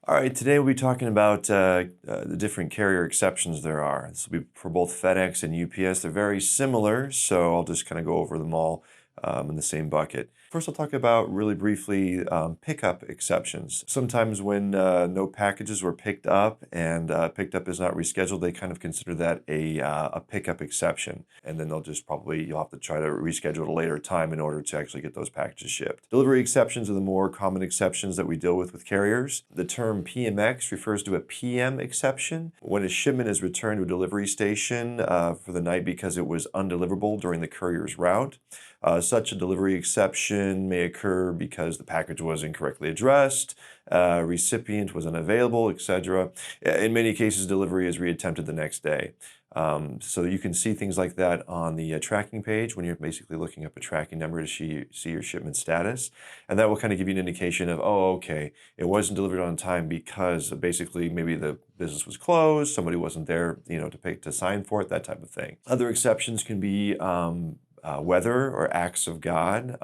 All right, today we'll be talking about the different carrier exceptions there are. This will be for both FedEx and UPS. They're very similar, so I'll just kind of go over them all in the same bucket. First, I'll talk about really briefly pickup exceptions. Sometimes when no packages were picked up and picked up is not rescheduled, they kind of consider that a pickup exception. And then you'll have to try to reschedule at a later time in order to actually get those packages shipped. Delivery exceptions are the more common exceptions that we deal with carriers. The term PMX refers to a PM exception, when a shipment is returned to a delivery station for the night because it was undeliverable during the courier's route. Such a delivery exception may occur because the package was incorrectly addressed, recipient was unavailable, etc. In many cases, delivery is reattempted the next day. So you can see things like that on the tracking page when you're basically looking up a tracking number to see your shipment status. And that will kind of give you an indication of, oh, okay, it wasn't delivered on time because basically maybe the business was closed, somebody wasn't there, to sign for it, that type of thing. Other exceptions can be weather or acts of God.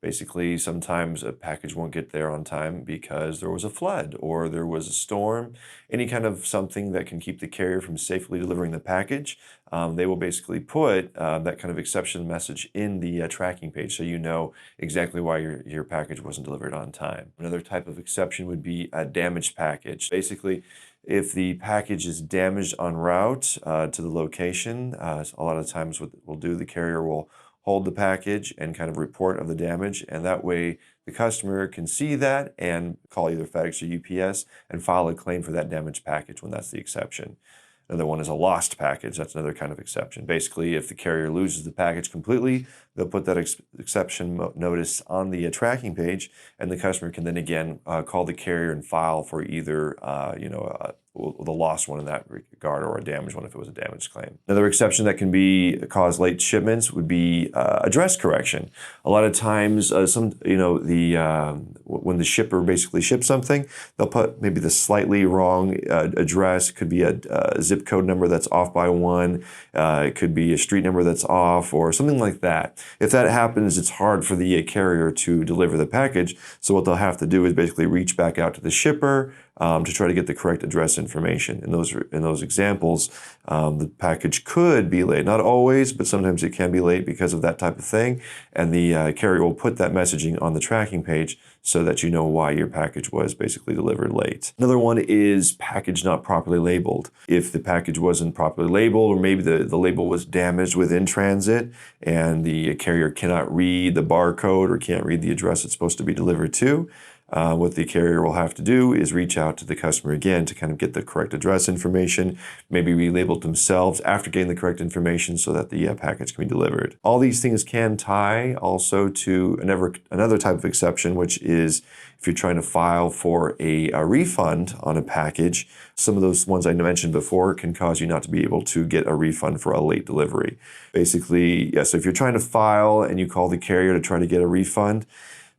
Basically, sometimes a package won't get there on time because there was a flood or there was a storm, any kind of something that can keep the carrier from safely delivering the package. They will basically put that kind of exception message in the tracking page so you know exactly why your package wasn't delivered on time. Another type of exception would be a damaged package. Basically, if the package is damaged en route to the location, a lot of times what we'll do, the carrier will hold the package and kind of report of the damage, and that way the customer can see that and call either FedEx or UPS and file a claim for that damaged package when that's the exception. Another one is a lost package. That's another kind of exception. Basically, if the carrier loses the package completely, they'll put that exception notice on the tracking page, and the customer can then again call the carrier and file for either the lost one in that regard or a damaged one if it was a damaged claim. Another exception that can cause late shipments would be address correction. A lot of times, when the shipper basically ships something, they'll put maybe the slightly wrong address. It could be a zip code number that's off by one. It could be a street number that's off or something like that. If that happens, it's hard for the carrier to deliver the package. So what they'll have to do is basically reach back out to the shipper to try to get the correct address information. In those examples, the package could be late. Not always, but sometimes it can be late because of that type of thing. And the carrier will put that messaging on the tracking page so that you know why your package was basically delivered late. Another one is package not properly labeled. If the package wasn't properly labeled, or maybe the label was damaged within transit and the carrier cannot read the barcode or can't read the address it's supposed to be delivered to, what the carrier will have to do is reach out to the customer again to kind of get the correct address information, maybe relabel it themselves after getting the correct information so that the package can be delivered. All these things can tie also to another type of exception, which is if you're trying to file for a refund on a package. Some of those ones I mentioned before can cause you not to be able to get a refund for a late delivery. Basically, so if you're trying to file and you call the carrier to try to get a refund,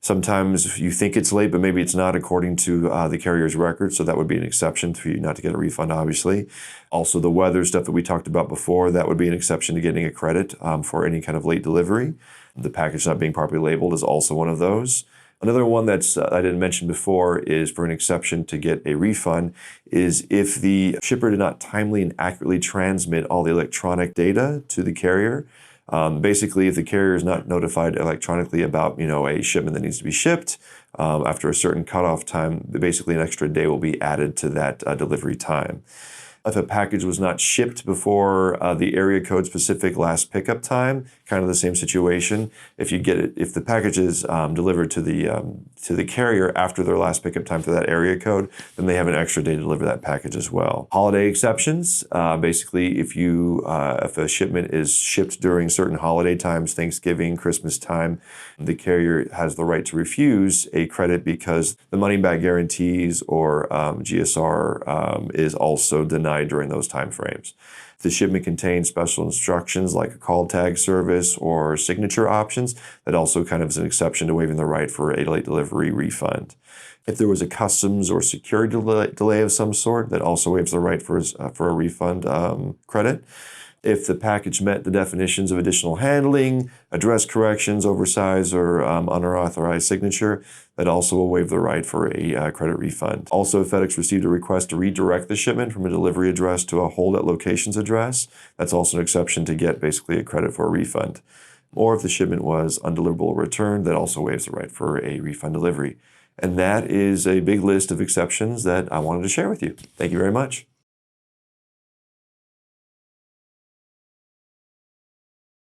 sometimes you think it's late, but maybe it's not according to the carrier's record, so that would be an exception for you not to get a refund, obviously. Also, the weather stuff that we talked about before, that would be an exception to getting a credit for any kind of late delivery. The package not being properly labeled is also one of those. Another one that's I didn't mention before is for an exception to get a refund is if the shipper did not timely and accurately transmit all the electronic data to the carrier. Basically, if the carrier is not notified electronically about a shipment that needs to be shipped after a certain cutoff time, basically an extra day will be added to that delivery time. If a package was not shipped before the area code specific last pickup time, kind of the same situation. If the package is delivered to the carrier after their last pickup time for that area code, then they have an extra day to deliver that package as well. Holiday exceptions, basically if a shipment is shipped during certain holiday times, Thanksgiving, Christmas time, the carrier has the right to refuse a credit because the money back guarantees or GSR is also denied during those time frames. If the shipment contains special instructions like a call tag service or signature options, that also kind of is an exception to waiving the right for a late delivery refund. If there was a customs or security delay of some sort, that also waives the right for a refund credit. If the package met the definitions of additional handling, address corrections, oversize, or unauthorized signature, that also will waive the right for a credit refund. Also, if FedEx received a request to redirect the shipment from a delivery address to a hold at locations address, that's also an exception to get basically a credit for a refund. Or if the shipment was undeliverable or returned, that also waives the right for a refund delivery. And that is a big list of exceptions that I wanted to share with you. Thank you very much.